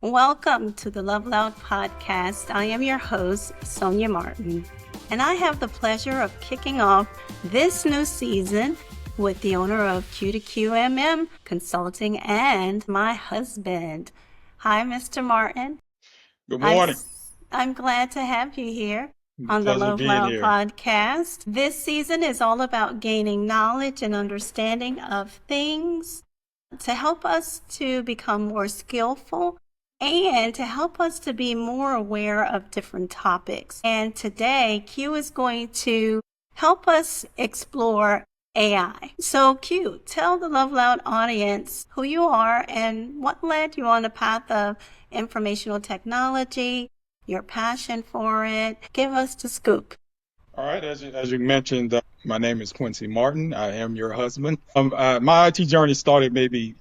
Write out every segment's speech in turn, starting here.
Welcome to the Love Loud podcast. I am your host, Sonia Martin, and I have the pleasure of kicking off this new season with the owner of Q2QMM Consulting and my husband. Hi, Mr. Martin. Good I'm morning. I'm glad to have you here on the Pleasure Love being Loud here. podcast. This season is all about gaining knowledge and understanding of things to help us to become more skillful and to help us to be more aware of different topics. And today, Q is going to help us explore AI. So, Q, tell the Love Loud audience who you are and what led you on the path of informational technology, your passion for it. Give us the scoop. All right, as you mentioned, my name is Quincy Martin. I am your husband. My IT journey started maybe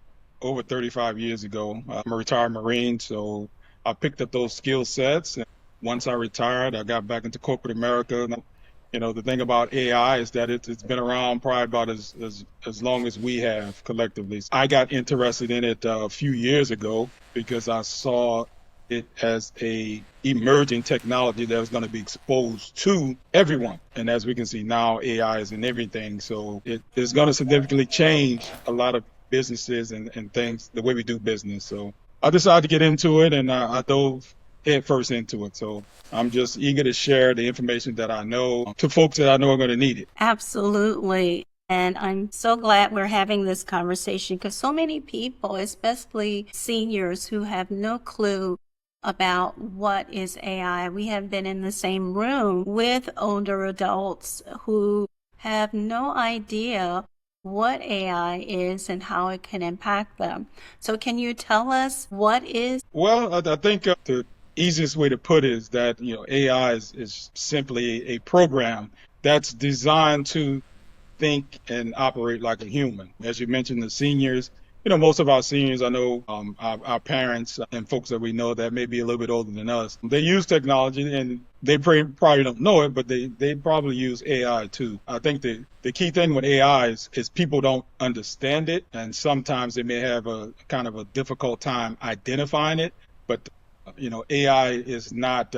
over 35 years ago. I'm a retired Marine, so I picked up those skill sets. And once I retired, I got back into corporate America. The thing about AI is that it's been around probably about as long as we have collectively. I got interested in it a few years ago because I saw it as a emerging technology that was going to be exposed to everyone. And as we can see now, AI is in everything. So it is going to significantly change a lot of businesses and things, the way we do business. So I decided to get into it and I dove head first into it. So I'm just eager to share the information that I know to folks that I know are going to need it. Absolutely. And I'm so glad we're having this conversation because so many people, especially seniors who have no clue about what is AI. We have been in the same room with older adults who have no idea what AI is and how it can impact them. So can you tell us what is? Well, I think the easiest way to put it is that, AI is simply a program that's designed to think and operate like a human. As you mentioned, the seniors, most of our seniors, I know our parents and folks that we know that may be a little bit older than us, they use technology and they probably don't know it, but they probably use AI too. I think the key thing with AI is people don't understand it, and sometimes they may have a kind of a difficult time identifying it. But, AI is not,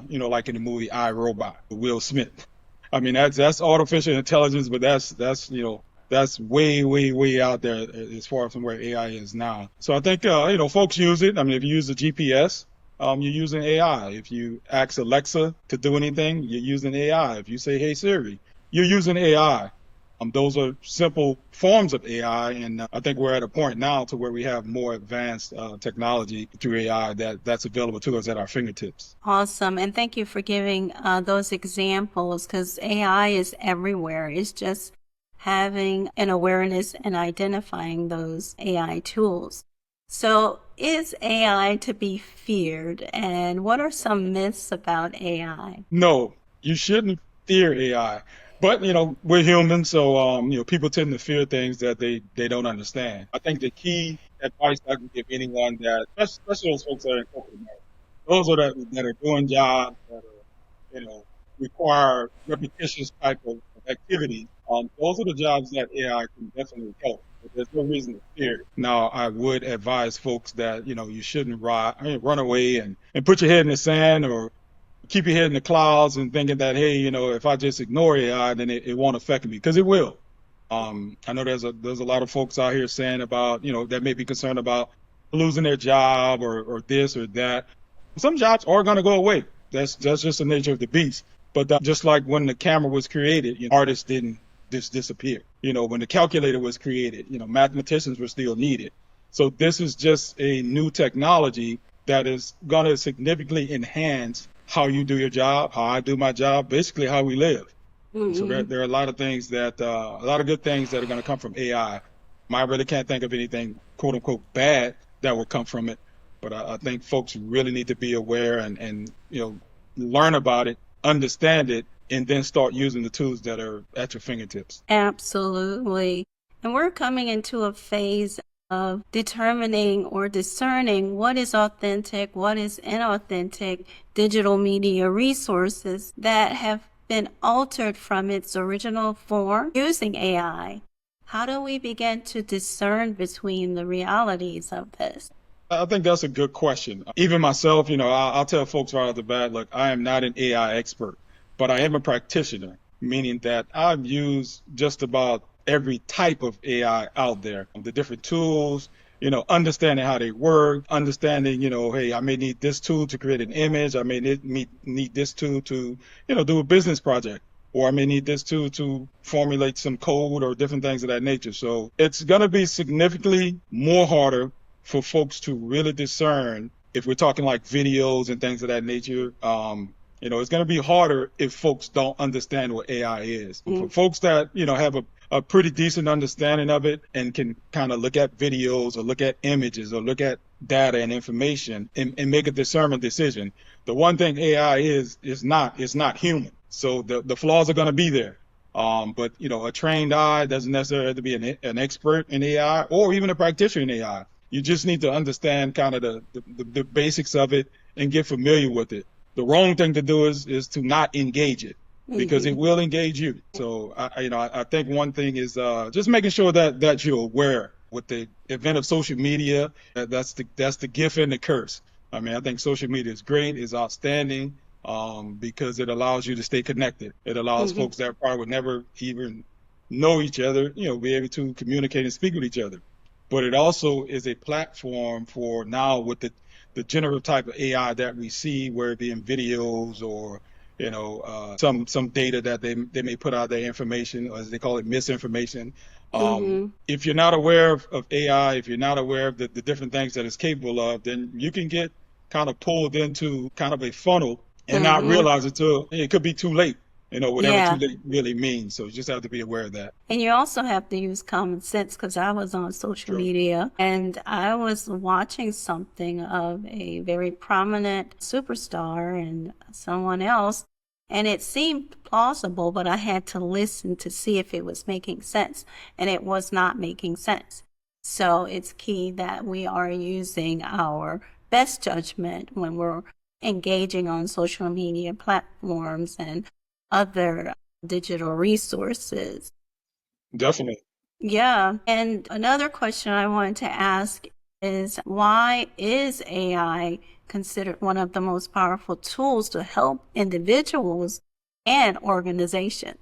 like in the movie I, Robot, Will Smith. I mean, that's artificial intelligence, but that's way, way, way out there as far from where AI is now. So I think, folks use it. I mean, if you use the GPS, you're using AI. If you ask Alexa to do anything, you're using AI. If you say, "Hey Siri," you're using AI. Those are simple forms of AI, and I think we're at a point now to where we have more advanced technology through AI that's available to us at our fingertips. Awesome. And thank you for giving those examples because AI is everywhere. It's just having an awareness and identifying those AI tools. So, is AI to be feared? And what are some myths about AI? No, you shouldn't fear AI. But, we're human, so people tend to fear things that they don't understand. I think the key advice I can give anyone that, especially those folks that are in corporate America, those that are doing jobs that are, require repetitious type of activity. Those are the jobs that AI can definitely help. But there's no reason to fear it. Now, I would advise folks that, you shouldn't run away and put your head in the sand or keep your head in the clouds and thinking that, hey, if I just ignore AI, then it won't affect me, because it will. I know there's a lot of folks out here saying about, that may be concerned about losing their job or this or that. Some jobs are going to go away. That's just the nature of the beast. But just like when the camera was created, artists didn't just disappear. When the calculator was created, mathematicians were still needed. So this is just a new technology that is going to significantly enhance how you do your job, how I do my job, basically how we live. So there are a lot of things a lot of good things that are going to come from AI. I really can't think of anything quote unquote bad that will come from it. But I think folks really need to be aware and learn about it, understand it, and then start using the tools that are at your fingertips. Absolutely. And we're coming into a phase of determining or discerning what is authentic, what is inauthentic digital media resources that have been altered from its original form using AI. How do we begin to discern between the realities of this? I think that's a good question. Even myself, I'll tell folks right off the bat, look, I am not an AI expert, but I am a practitioner, meaning that I've used just about every type of AI out there, the different tools, understanding how they work, understanding, hey, I may need this tool to create an image. I may need this tool to, do a business project. Or I may need this tool to formulate some code or different things of that nature. So it's going to be significantly more harder for folks to really discern if we're talking like videos and things of that nature. It's going to be harder if folks don't understand what AI is. For folks that, have a pretty decent understanding of it and can kind of look at videos or look at images or look at data and information and make a discernment decision. The one thing AI is not human. So the flaws are going to be there. But a trained eye doesn't necessarily have to be an expert in AI or even a practitioner in AI. You just need to understand kind of the basics of it and get familiar with it. The wrong thing to do is to not engage it because it will engage you. So I think one thing is just making sure that you're aware with the advent of social media. That's the gift and the curse. I mean, I think social media is great, is outstanding, because it allows you to stay connected. It allows folks that probably would never even know each other, be able to communicate and speak with each other. But it also is a platform for now with the general type of AI that we see, where it be in videos or some data that they may put out their information, or as they call it, misinformation. If you're not aware of AI, if you're not aware of the different things that it's capable of, then you can get kind of pulled into kind of a funnel and not realize it till it could be too late. Whatever Yeah. too late really means. So you just have to be aware of that. And you also have to use common sense because I was on social Sure. media and I was watching something of a very prominent superstar and someone else, and it seemed plausible, but I had to listen to see if it was making sense, and it was not making sense. So it's key that we are using our best judgment when we're engaging on social media platforms and other digital resources. Definitely. Yeah. And another question I wanted to ask is why is AI considered one of the most powerful tools to help individuals and organizations?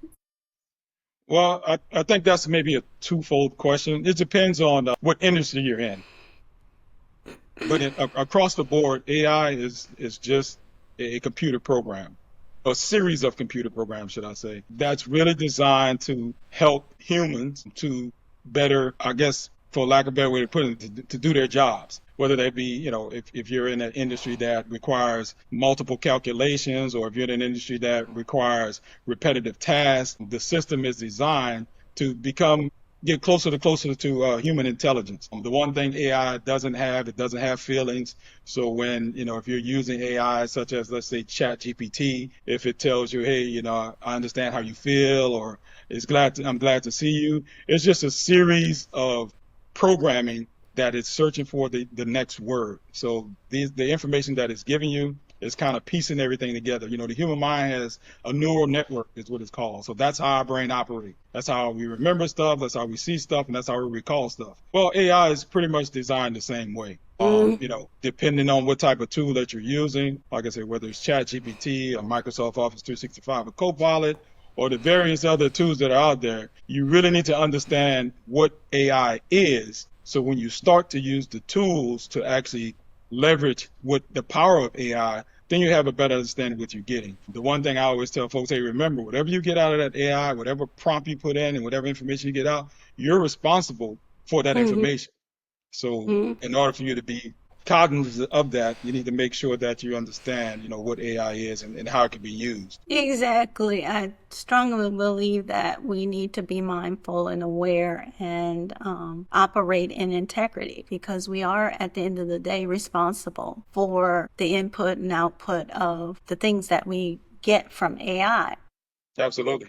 Well, I think that's maybe a twofold question. It depends on what industry you're in. But across the board, AI is just a computer program, a series of computer programs, should I say, that's really designed to help humans to better, I guess, for lack of a better way to put it, to do their jobs. Whether that be, if you're in an industry that requires multiple calculations, or if you're in an industry that requires repetitive tasks, the system is designed to get closer to human intelligence. The one thing AI doesn't have, it doesn't have feelings. So when, if you're using AI such as, let's say, ChatGPT, if it tells you, hey, I understand how you feel, or I'm glad to see you, it's just a series of programming that is searching for the next word. So the information that it's giving you is kind of piecing everything together. The human mind has a neural network, is what it's called. So that's how our brain operates. That's how we remember stuff. That's how we see stuff, and that's how we recall stuff. Well, AI is pretty much designed the same way. Depending on what type of tool that you're using, like I said, whether it's ChatGPT or Microsoft Office 365 or Copilot, or the various other tools that are out there, you really need to understand what AI is. So when you start to use the tools to actually leverage what the power of AI, then you have a better understanding of what you're getting. The one thing I always tell folks, hey, remember, whatever you get out of that AI, whatever prompt you put in and whatever information you get out, you're responsible for that information. So in order for you to be cognizant of that, you need to make sure that you understand, what AI is and how it can be used. Exactly. I strongly believe that we need to be mindful and aware and operate in integrity because we are, at the end of the day, responsible for the input and output of the things that we get from AI. Absolutely.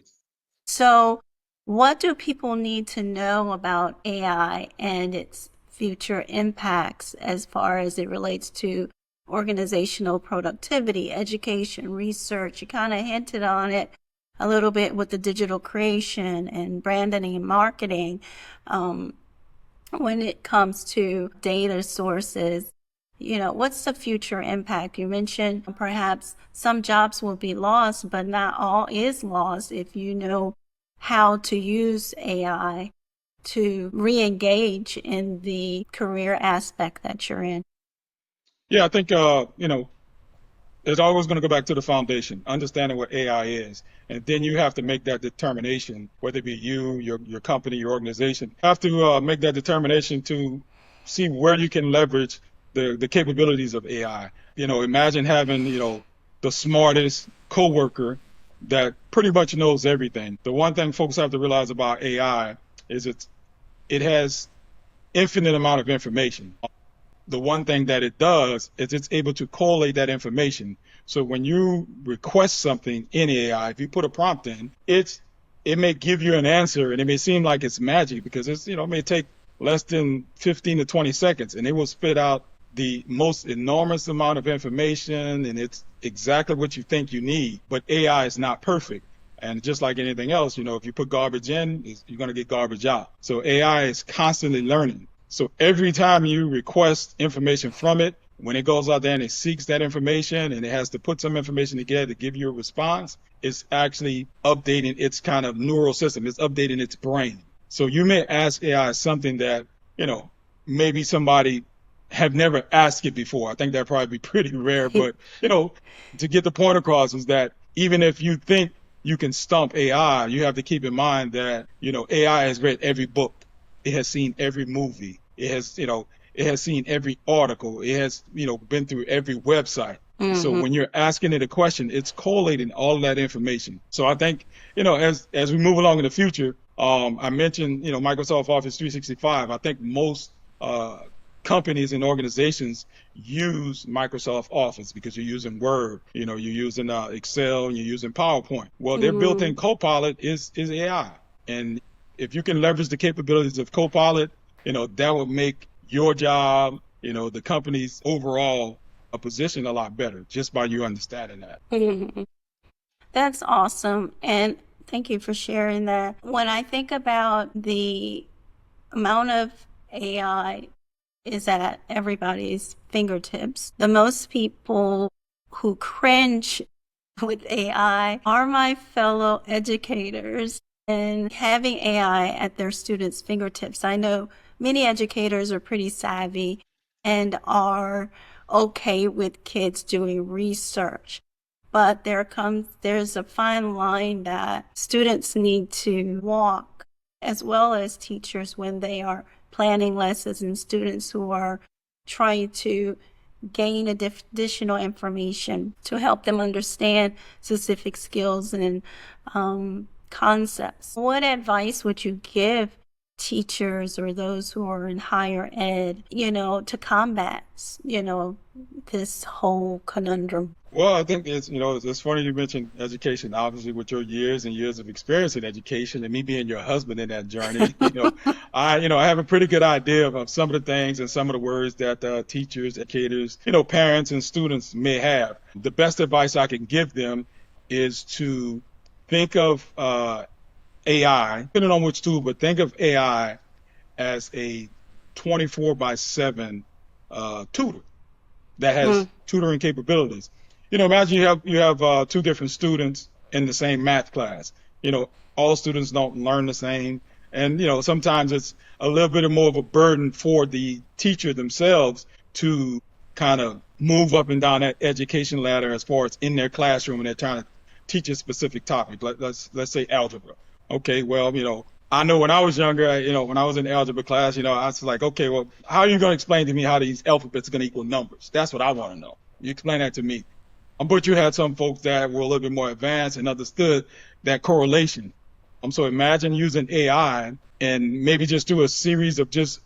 So, what do people need to know about AI and its future impacts as far as it relates to organizational productivity, education, research? You kind of hinted on it a little bit with the digital creation and branding and marketing when it comes to data sources What's the future impact? You mentioned perhaps some jobs will be lost, but not all is lost if you know how to use AI to re-engage in the career aspect that you're in. Yeah, I think it's always going to go back to the foundation, understanding what AI is. And then you have to make that determination, whether it be you, your company, your organization, have to make that determination to see where you can leverage the capabilities of AI. Imagine having, the smartest coworker that pretty much knows everything. The one thing folks have to realize about AI is it has infinite amount of information. The one thing that it does is it's able to collate that information. So when you request something in AI, if you put a prompt in, it may give you an answer, and it may seem like it's magic because it may take less than 15 to 20 seconds, and it will spit out the most enormous amount of information, and it's exactly what you think you need. But AI is not perfect. And just like anything else, if you put garbage in, you're going to get garbage out. So AI is constantly learning. So every time you request information from it, when it goes out there and it seeks that information and it has to put some information together to give you a response, it's actually updating its kind of neural system. It's updating its brain. So you may ask AI something that, maybe somebody have never asked it before. I think that'd probably be pretty rare, but, to get the point across is that even if you think you can stump AI, you have to keep in mind that, AI has read every book. It has seen every movie. It has seen every article. It has, been through every website. Mm-hmm. So when you're asking it a question, it's collating all of that information. So I think, as we move along in the future, I mentioned, Microsoft Office 365. I think most companies and organizations use Microsoft Office because you're using Word, you're using Excel, and you're using PowerPoint. Well, their built-in Copilot is AI. And if you can leverage the capabilities of Copilot, that will make your job, the company's overall a position a lot better just by you understanding that. Mm-hmm. That's awesome. And thank you for sharing that. When I think about the amount of AI is at everybody's fingertips, the most people who cringe with AI are my fellow educators. And having AI at their students' fingertips, I know many educators are pretty savvy and are okay with kids doing research. But there's a fine line that students need to walk, as well as teachers when they are planning lessons and students who are trying to gain additional information to help them understand specific skills and concepts. What advice would you give teachers or those who are in higher ed, to combat, this whole conundrum? Well, I think it's funny you mentioned education, obviously with your years and years of experience in education and me being your husband in that journey, I have a pretty good idea of some of the things and some of the words that teachers, educators, parents and students may have. The best advice I can give them is to think of AI, depending on which tool, but think of AI as a 24/7 tutor that has tutoring capabilities. Imagine you have two different students in the same math class. All students don't learn the same. And, sometimes it's a little bit more of a burden for the teacher themselves to kind of move up and down that education ladder as far as in their classroom and they're trying to teach a specific topic. Let's say algebra. Okay, well, I know when I was younger, when I was in algebra class, I was like, okay, well, how are you going to explain to me how these alphabets are going to equal numbers? That's what I want to know. You explain that to me. But you had some folks that were a little bit more advanced and understood that correlation. So imagine using AI and maybe just do a series of just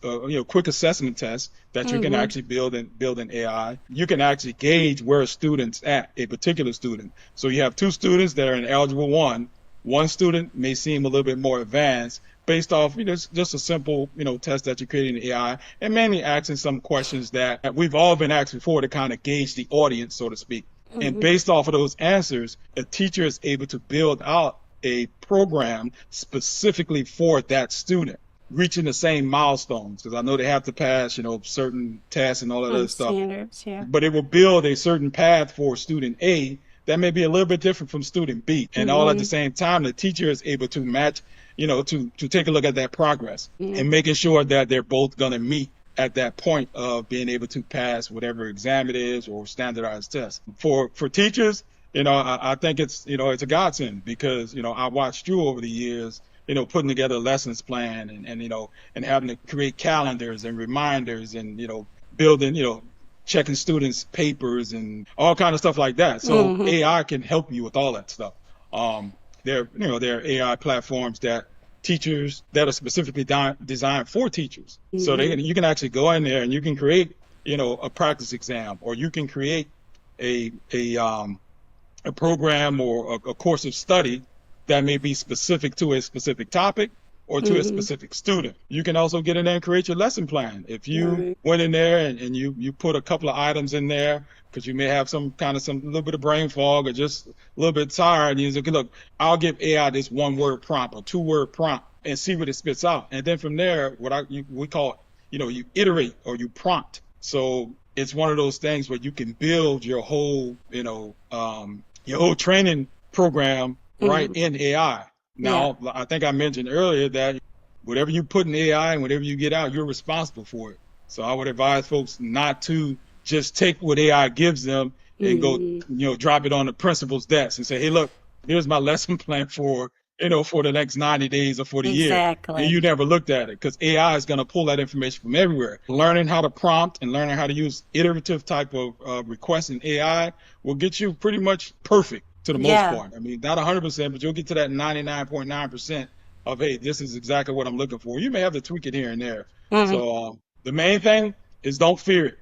quick assessment tests that you can actually build in AI. You can actually gauge where a student's at, a particular student. So you have two students that are in Algebra 1. One student may seem a little bit more advanced based off just a simple test that you're creating in AI, and mainly asking some questions that we've all been asked before to kind of gauge the audience, so to speak. And based off of those answers, a teacher is able to build out a program specifically for that student. reaching the same milestones because I know they have to pass, certain tests and all that other stuff. Standards, yeah. But it will build a certain path for student A that may be a little bit different from student B. And all at the Mm-hmm. same time, the teacher is able to match, to take a look at that progress and Mm-hmm. making sure that they're both going to meet at that point of being able to pass whatever exam it is or standardized test. For teachers, I think it's a godsend because, I watched you over the years, putting together a lessons plan and having to create calendars and reminders and, building, checking students' papers and all kind of stuff like that. So Mm-hmm. AI can help you with all that stuff. Um, there are AI platforms that teachers that are specifically designed for teachers. So Mm-hmm. you can actually go in there and you can create, a practice exam, or you can create a a um, a program or a course of study that may be specific to a specific topic or to a Mm-hmm. specific student. You can also get in there and create your lesson plan. If you Right. went in there and you put a couple of items in there because you may have some little bit of brain fog or just a little bit tired, and you say, "Okay, look, I'll give AI this one word prompt or two-word prompt and see what it spits out." And then from there, we call, you iterate or you prompt. So it's one of those things where you can build your whole training program right Mm-hmm. in AI. Yeah. Now, I think I mentioned earlier that whatever you put in AI and whatever you get out, you're responsible for it. So I would advise folks not to just take what AI gives them and go, Mm-hmm. drop it on the principal's desk and say, "Hey, look, here's my lesson plan for the next 90 days or for the year." And Exactly. you never looked at it because AI is going to pull that information from everywhere. Learning how to prompt and learning how to use iterative type of requests in AI will get you pretty much perfect to the most Yeah. part. I mean, not 100%, but you'll get to that 99.9% of, hey, this is exactly what I'm looking for. You may have to tweak it here and there. Mm-hmm. So the main thing is don't fear it.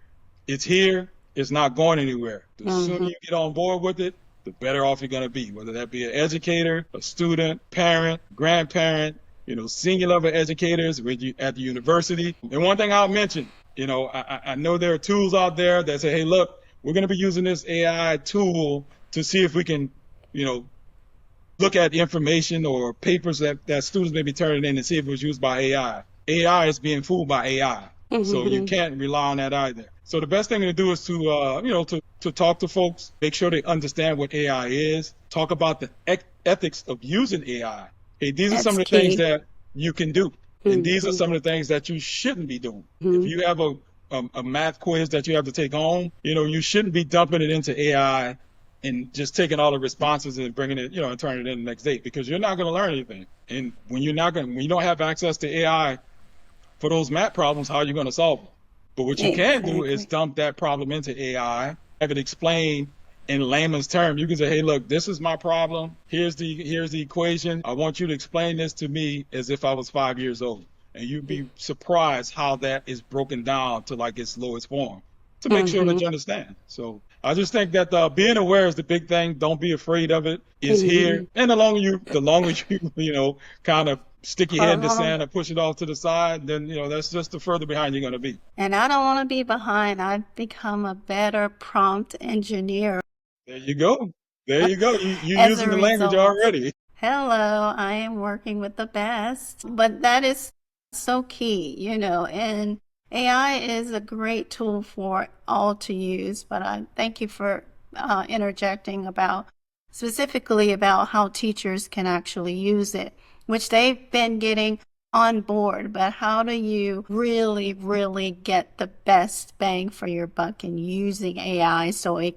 It's here. It's not going anywhere. The sooner Mm-hmm. you get on board with it, the better off you're going to be, whether that be an educator, a student, parent, grandparent, senior level educators at the university. And one thing I'll mention, I know there are tools out there that say, "Hey, look, we're going to be using this AI tool to see if we can, you know, look at information or papers that students may be turning in and see if it was used by AI." AI is being fooled by AI. So you Mm-hmm. can't rely on that either. So the best thing to do is to talk to folks, make sure they understand what AI is, talk about the ethics of using AI. Hey, these are some That's of the things key. that you can do, and these are Mm-hmm. some of the things that you shouldn't be doing. If Mm-hmm. you have a math quiz that you have to take home, you shouldn't be dumping it into AI and just taking all the responses and bringing it, and turning it in the next day because you're not going to learn anything. And when you don't have access to AI for those math problems, how are you going to solve them? But what you can do is Exactly. dump that problem into AI, have it explain in layman's term. You can say, "Hey, look, this is my problem. Here's the equation. I want you to explain this to me as if I was 5 years old." And you'd be surprised how that is broken down to like its lowest form to make sure that Mm-hmm. you understand. So I just think that being aware is the big thing. Don't be afraid of it. It's Mm-hmm. here, and the longer you kind of stick your head in the Prolong. sand and push it off to the side, then that's just the further behind you're going to be. And I don't want to be behind. I've become a better prompt engineer There you go. There you go. You as using a the language result. already. Hello, I am working with the best. But that is so key, and AI is a great tool for all to use. But I thank you for interjecting about specifically about how teachers can actually use it, which they've been getting on board. But how do you really, really get the best bang for your buck in using AI so you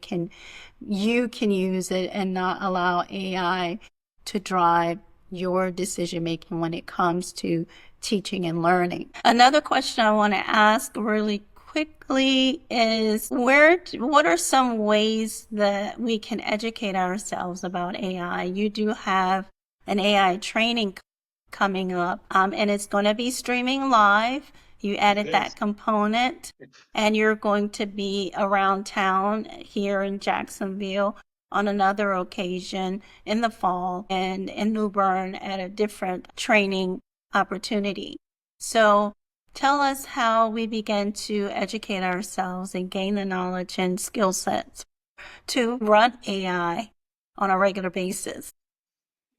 can use it and not allow AI to drive your decision making when it comes to teaching and learning. Another question I want to ask really quickly is what are some ways that we can educate ourselves about AI? You do have an AI training coming up, and it's going to be streaming live. You added that Yes. component, and you're going to be around town here in Jacksonville on another occasion in the fall and in New Bern at a different training opportunity. So tell us how we begin to educate ourselves and gain the knowledge and skill sets to run AI on a regular basis.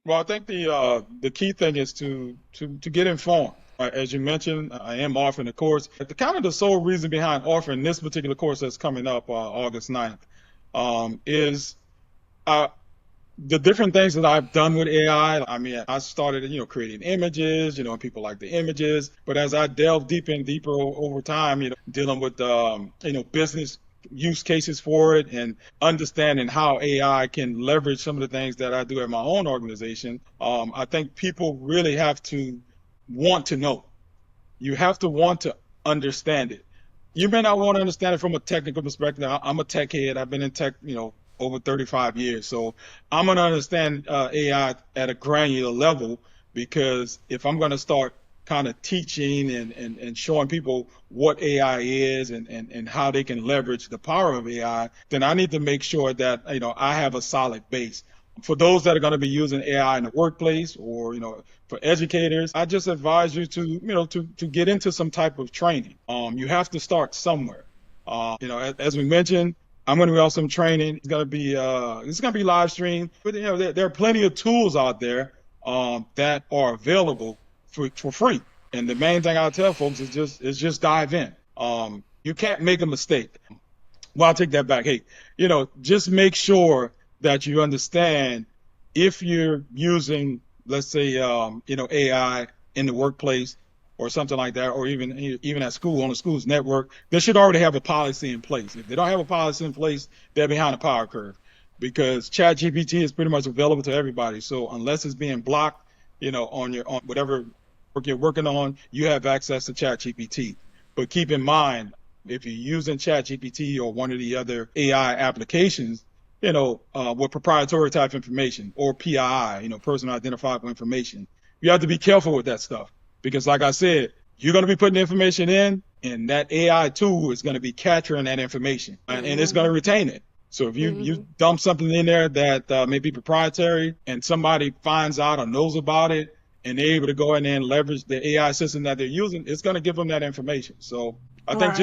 Well, I think the key thing is to get informed. As you mentioned, I am offering the course. The kind of the sole reason behind offering this particular course that's coming up August 9th is uh, the different things that I've done with AI. I mean, I started, creating images, and people like the images. But as I delve deeper and deeper over time, dealing with, business use cases for it and understanding how AI can leverage some of the things that I do at my own organization, I think people really have to want to know. You have to want to understand it. You may not want to understand it from a technical perspective. I'm a tech head. I've been in tech, over 35 years. So I'm going to understand AI at a granular level, because if I'm going to start kind of teaching and showing people what AI is and how they can leverage the power of AI, then I need to make sure that, I have a solid base. For those that are going to be using AI in the workplace, or, for educators, I just advise you to, to get into some type of training. You have to start somewhere. As we mentioned, I'm going to be also training. It's going to be live streamed, but there are plenty of tools out there that are available for free. And the main thing I tell folks is just dive in. You can't make a mistake. Well, I'll take that back. Hey, just make sure that you understand if you're using, let's say, AI in the workplace or something like that, or even at school, on the school's network, they should already have a policy in place. If they don't have a policy in place, they're behind the power curve, because ChatGPT is pretty much available to everybody. So unless it's being blocked, on whatever work you're working on, you have access to ChatGPT. But keep in mind, if you're using ChatGPT or one of the other AI applications, with proprietary type information, or PII, personal identifiable information, you have to be careful with that stuff. Because like I said, you're going to be putting information in, and that AI tool is going to be capturing that information, and it's going to retain it. So if you dump something in there that may be proprietary, and somebody finds out or knows about it, and they're able to go in there and leverage the AI system that they're using, it's going to give them that information. So I think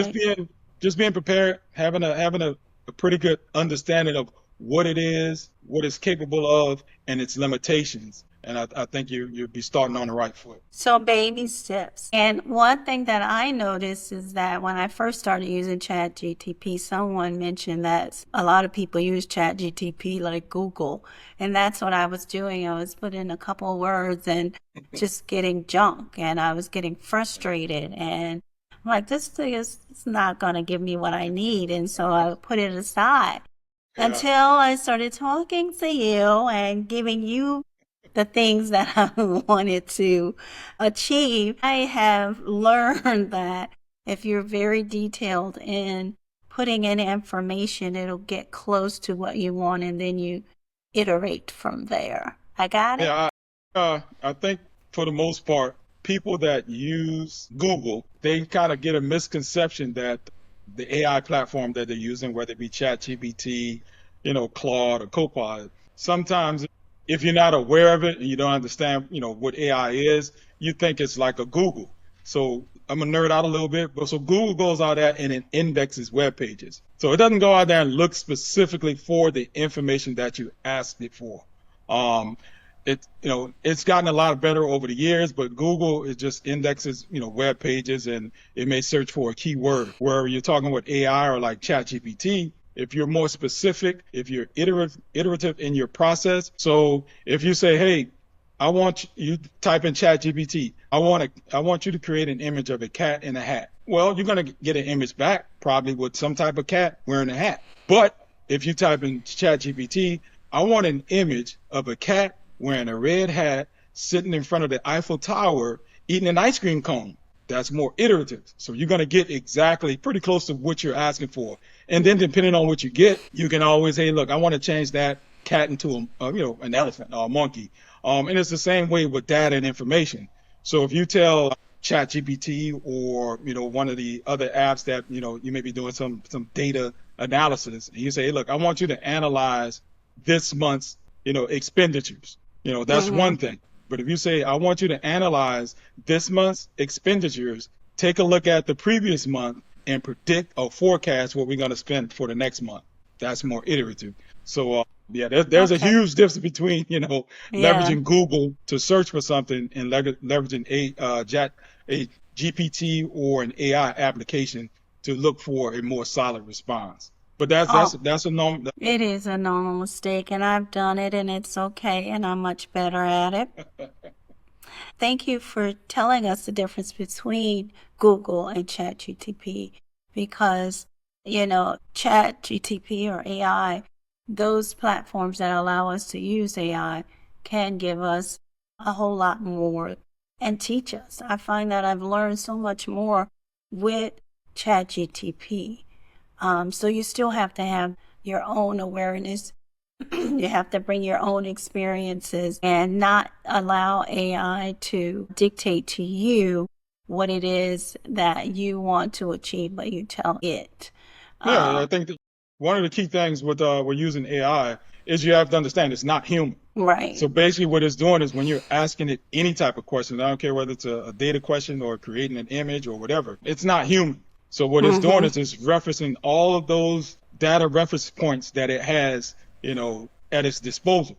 just being prepared, having a pretty good understanding of what it is, what it's capable of, and its limitations. And I think you'll be starting on the right foot. So baby steps. And one thing that I noticed is that when I first started using ChatGPT, someone mentioned that a lot of people use ChatGPT like Google. And that's what I was doing. I was putting in a couple of words and just getting junk. And I was getting frustrated. And I'm like, this thing is not going to give me what I need. And so I put it aside until I started talking to you and giving you the things that I wanted to achieve. I have learned that if you're very detailed in putting in information, it'll get close to what you want, and then you iterate from there. I got it? Yeah, I think for the most part, people that use Google, they kind of get a misconception that the AI platform that they're using, whether it be ChatGPT, Claude or Copilot, sometimes if you're not aware of it and you don't understand, what AI is, you think it's like a Google. So I'm gonna nerd out a little bit, but so Google goes out there and it indexes web pages. So it doesn't go out there and look specifically for the information that you asked it for. It's gotten a lot better over the years, but Google, it just indexes, web pages, and it may search for a keyword. Where you're talking with AI or like ChatGPT, if you're more specific, if you're iterative in your process. So if you say, hey, I want you to type in ChatGPT, I want you to create an image of a cat in a hat. Well, you're going to get an image back probably with some type of cat wearing a hat. But if you type in ChatGPT, I want an image of a cat wearing a red hat sitting in front of the Eiffel Tower eating an ice cream cone. That's more iterative. So you're going to get exactly pretty close to what you're asking for. And then depending on what you get, you can always say, look, I want to change that cat into an elephant or a monkey. And it's the same way with data and information. So if you tell ChatGPT or, one of the other apps that, you may be doing some data analysis, and you say, hey, look, I want you to analyze this month's, expenditures. That's one thing. But if you say, I want you to analyze this month's expenditures, take a look at the previous month and predict or forecast what we're going to spend for the next month. That's more iterative. So Yeah, there's a Okay. huge difference between, Yeah. leveraging Google to search for something and leveraging a GPT or an AI application to look for a more solid response. But Oh, that's a norm. it is a normal mistake, and I've done it, and it's okay, and I'm much better at it. Thank you for telling us the difference between Google and ChatGTP because, ChatGTP or AI, those platforms that allow us to use AI can give us a whole lot more and teach us. I find that I've learned so much more with ChatGTP. So you still have to have your own awareness. You have to bring your own experiences and not allow AI to dictate to you what it is that you want to achieve, but you tell it. Yeah, I Um, think that one of the key things with using AI is you have to understand it's not human. right. So basically, what it's doing is when you're asking it any type of question, I don't care whether it's a data question or creating an image or whatever, it's not human. So what it's doing Mm-hmm. is it's referencing all of those data reference points that it has, at its disposal.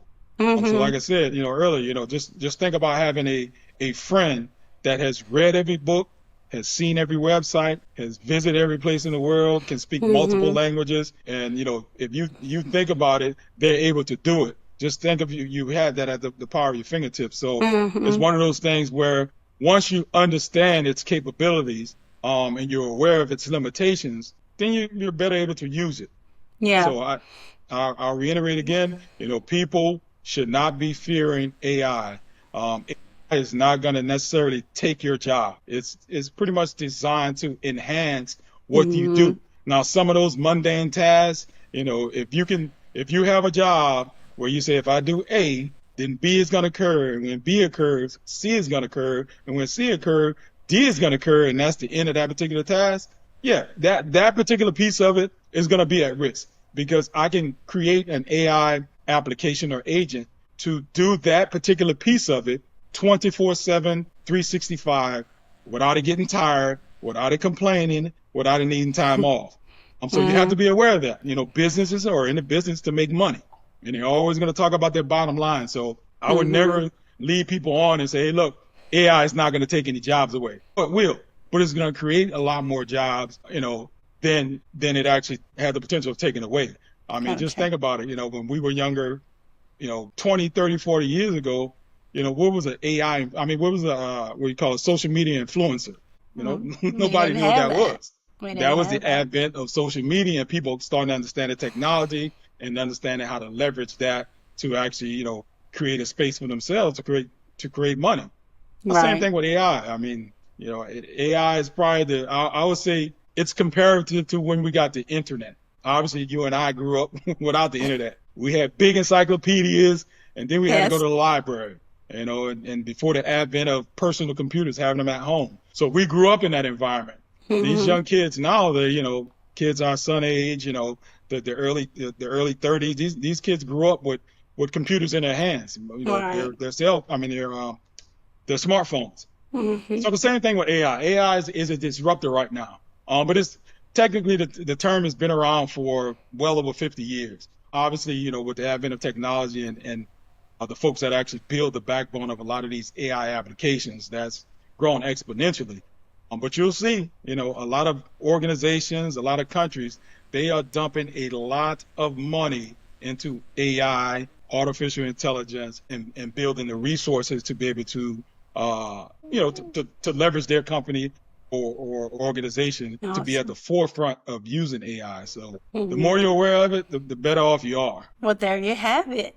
So Mm-hmm. like I said, earlier, just think about having a friend that has read every book, has seen every website, has visited every place in the world, can speak multiple Mm-hmm. languages, and if you think about it, they're able to do it. Just think of you had that at the power of your fingertips. So it's Mm-hmm. one of those things where once you understand its capabilities, and you're aware of its limitations, then you're better able to use it. Yeah. So I'll reiterate again, people should not be fearing AI. AI is not going to necessarily take your job. It's pretty much designed to enhance what you Mm-hmm. do. Now, some of those mundane tasks, if you have a job where you say, if I do A, then B is going to occur, and when B occurs, C is going to occur, and when C occurs, D is going to occur, and that's the end of that particular task. Yeah, that particular piece of it is going to be at risk because I can create an AI application or agent to do that particular piece of it 24/7, 365 without it getting tired, without it complaining, without it needing time off. So you have Mm-hmm. to be aware of that. Businesses are in the business to make money, and they're always going to talk about their bottom line. So I would Mm-hmm. never lead people on and say, hey, look, AI is not going to take any jobs away. It will, but it's going to create a lot more jobs, than it actually had the potential of taking away. I mean, just Okay. think about it. When we were younger, 20, 30, 40 years ago, what was an AI? I mean, what was what you call a social media influencer? We Nobody didn't knew what have that that. was. We didn't That was have the that. advent of social media and people starting to understand the technology and understanding how to leverage that to actually, create a space for themselves to create money. The same Right. thing with AI. I mean, AI is probably I would say it's comparative to when we got the internet. Obviously, you and I grew up without the internet. We had big encyclopedias, and then we had to go Yes. to the library, and before the advent of personal computers, having them at home. So we grew up in that environment. These Mm-hmm. young kids now, they're, kids our son age, the early 30s. These kids grew up with computers in their hands. Right. Their smartphones. Mm-hmm. So the same thing with AI. AI is a disruptor right now. But it's technically the term has been around for well over 50 years. Obviously, with the advent of technology and the folks that actually build the backbone of a lot of these AI applications, that's grown exponentially. But you'll see, a lot of organizations, a lot of countries, they are dumping a lot of money into AI, artificial intelligence, and building the resources to be able to to leverage their company or organization to be at the Awesome. forefront of using AI. So the Mm-hmm. more you're aware of it, the better off you are. Well, there you have it.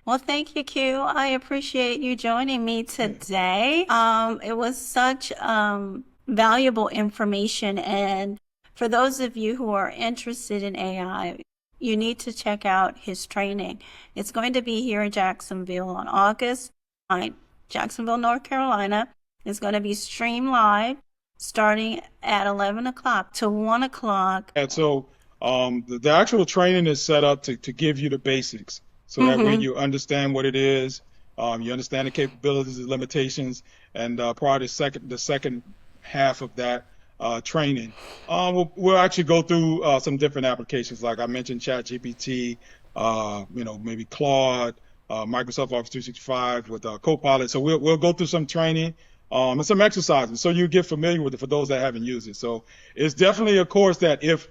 Well, thank you, Q. I appreciate you joining me today. It was such valuable information. And for those of you who are interested in AI, you need to check out his training. It's going to be here in Jacksonville on August 9th, Jacksonville, North Carolina. It's going to be streamed live starting at 11 o'clock to 1 o'clock. And so the actual training is set up to give you the basics. So that way Mm-hmm. you understand what it is, you understand the capabilities and limitations, and probably the second half of that training, we'll actually go through some different applications. Like I mentioned, ChatGPT. maybe Claude, Microsoft Office 365 with Copilot. So we'll go through some training and some exercises so you get familiar with it for those that haven't used it. So it's definitely a course that if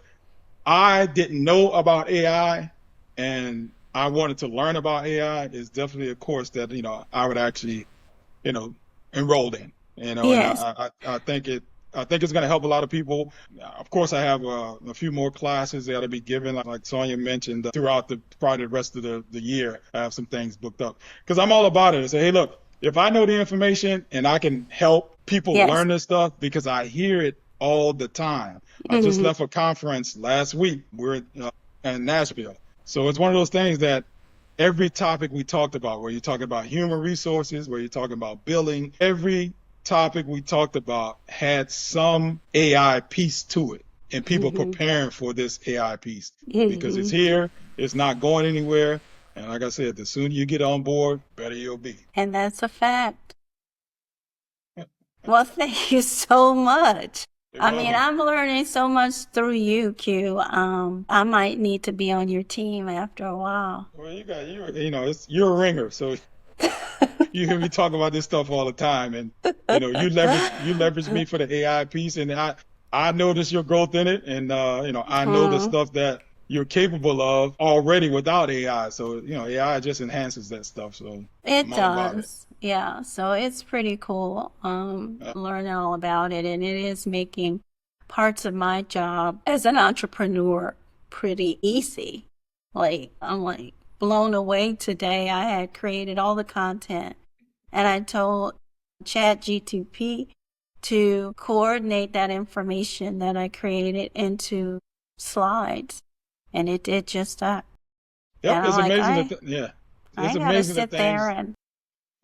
I didn't know about AI and I wanted to learn about AI, it's definitely a course that, I would actually, you know, enrolled in, and Yes. I think it's going to help a lot of people. Of course, I have a few more classes that I'll be giving, like Sonia mentioned, throughout probably the rest of the year. I have some things booked up because I'm all about it. I say, hey, look, if I know the information and I can help people Yes. learn this stuff because I hear it all the time. I just Mhm. left a conference last week. We're in Nashville. So it's one of those things that every topic we talked about, where you're talking about human resources, where you're talking about billing, every topic we talked about had some AI piece to it, and people Mhm. preparing for this AI piece because it's Mhm. here, it's not going anywhere. And like I said, the sooner you get on board, better you'll be. And that's a fact. Well, thank you so much. You're I mean, welcome. I'm learning so much through you, Q. I might need to be on your team after a while. Well, you're a ringer, so you hear me talk about this stuff all the time, and you leverage me for the AI piece, and I notice your growth in it, and I know the Mhm. stuff that you're capable of already without AI. So AI just enhances that stuff. So It I'm all about it. does. Yeah. So it's pretty cool, Uh, learning all about it. And it is making parts of my job as an entrepreneur pretty easy. Like, I'm like blown away today. I had created all the content and I told ChatGTP to coordinate that information that I created into slides. And it did just that. yep, And I'm it's like, amazing I, yeah, I it's ain't gotta amazing the sit there things. and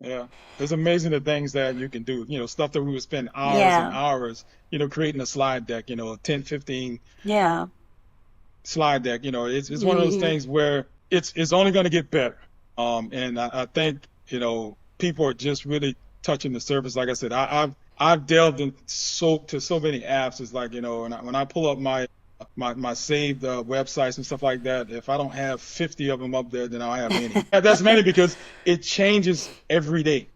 Yeah, it's amazing the things that you can do. Stuff that we would spend hours and yeah, hours, creating a slide deck. 10, 15 yeah. slide deck. It's one of those Hmm. things where it's only going to get better. And I think people are just really touching the surface. Like I said, I've delved in so many apps. It's like when I pull up my saved websites and stuff like that. If I don't have 50 of them up there, then I don't have any. And that's mainly because it changes every day.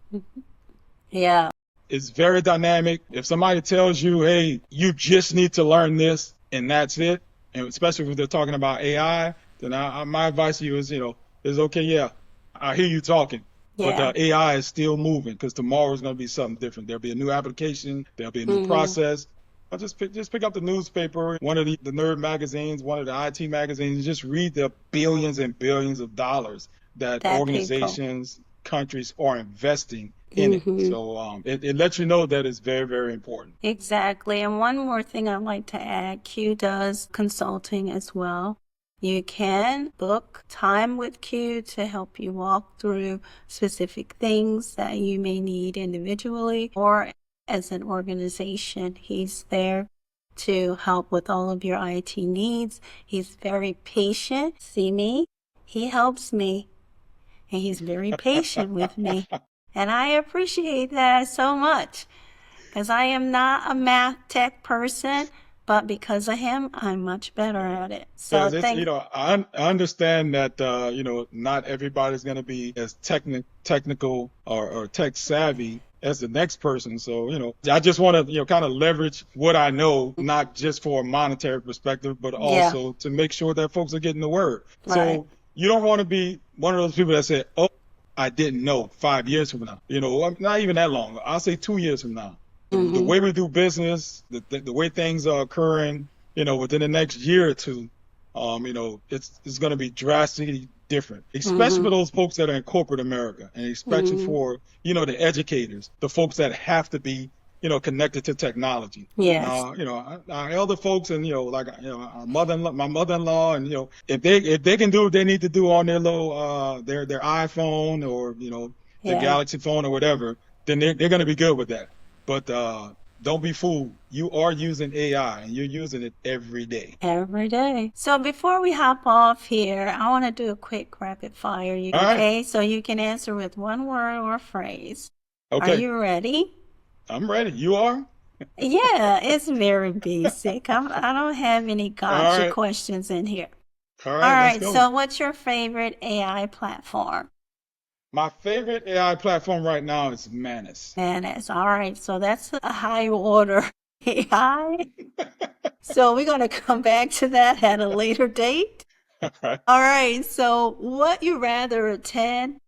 Yeah, It's very dynamic. If somebody tells you, hey, you just need to learn this and that's it, and especially if they're talking about AI, then my advice to you is okay, yeah, I hear you talking, but yeah. the AI is still moving because tomorrow is going to be something different. There'll be a new application, there'll be a new Hmm. process. I'll just pick up the newspaper, one of the nerd magazines, one of the IT magazines, and just read the billions and billions of dollars that That people. organizations, countries are investing in it. Hmm. So it lets you know that it's very, very important. Exactly. And one more thing I'd like to add, Q does consulting as well. You can book time with Q to help you walk through specific things that you may need individually or as an organization. He's there to help with all of your IT needs. He's very patient. See me? He helps me and he's very patient with me. And I appreciate that so much because I am not a math tech person, but because of him, I'm much better at it. So Because thank, I understand that not everybody's going to be as technical or tech savvy as the next person. So I just want to kind of leverage what I know, not just for a monetary perspective, but yeah, also to make sure that folks are getting the word. right. So you don't want to be one of those people that said, "Oh, I didn't know 5 years from now." Not even that long. I'll say 2 years from now. The Hmm. way we do business, the way things are occurring, within the next year or two, it's going to be drastically different, especially for Hmm. those folks that are in corporate America, and especially Hmm. for the educators, the folks that have to be connected to technology. Yes, Now, our elder folks and like our my mother-in-law, and if they can do what they need to do on their little their iPhone or their yeah. Galaxy phone or whatever, then they're going to be good with that. But don't be fooled. You are using AI and you're using it every day. Every day. So before we hop off here, I want to do a quick rapid fire, you All right. okay? So you can answer with one word or phrase. Are Okay. you ready? I'm ready. You are? Yeah, it's very basic. I don't have any All gotcha right. questions in here. All All right, let's right, go. so what's your favorite AI platform? My favorite AI platform right now is Manus. Manus. All right, so that's a high order AI. So we're going to come back to that at a later date. All right. All right, so would you rather attend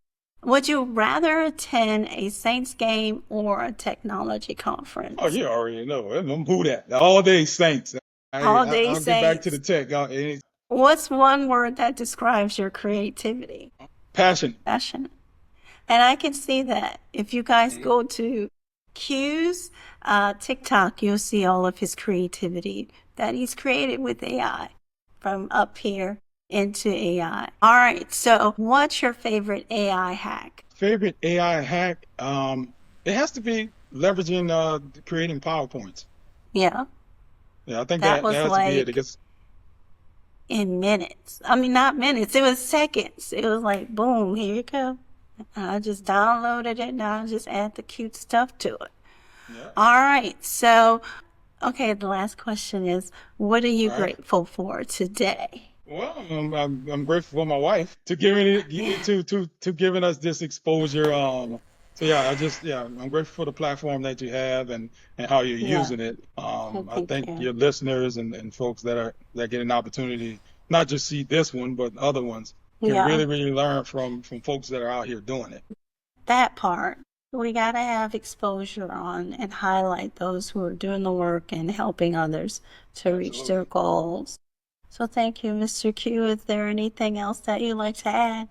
a Saints game or a technology Oh, conference? you already know. I'm who that. All day Saints. All day I'll get back to the Saints. tech. What's one word that describes your creativity? Passion. Passion. And I can see that. If you guys go to Q's TikTok, you'll see all of his creativity that he's created with AI from up here into AI. All right, so what's your favorite AI hack? Favorite AI hack? It has to be leveraging creating PowerPoints. Yeah, Yeah, I think that that was has to be it. like Because in minutes. I mean, not minutes, it was seconds. It was like, boom, here you go. I just downloaded it. Now I just add the cute stuff to it. yeah. All right. So, okay, the last question is, what are you All right. grateful for today? Well, I'm grateful for my wife to giving Yeah. it to giving us this exposure. So yeah, I'm grateful for the platform that you have and how you're Yeah. using it. Okay, I thank think you. your listeners and folks that get an opportunity not just see this one but other ones can Yeah, really learn from folks that are out here doing it. that part. We got to have exposure on and highlight those who are doing the work and helping others to reach their Absolutely. goals. So, thank you, Mr. Q. Is there anything else that you'd like to add?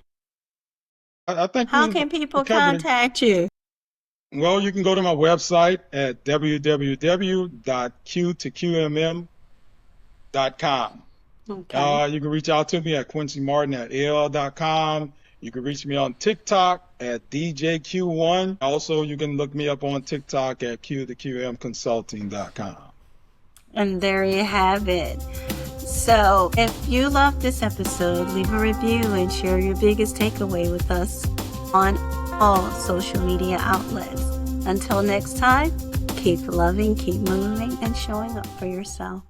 I think How we can we people covered it. contact you? Well, you can go to my website at www.q2qmm.com. Okay. You can reach out to me at quincymartin@AOL.com. You can reach me on TikTok at DJQ1. Also, you can look me up on TikTok at Q2QMconsulting.com. And there you have it. So, if you love this episode, leave a review and share your biggest takeaway with us on all social media outlets. Until next time, keep loving, keep moving, and showing up for yourself.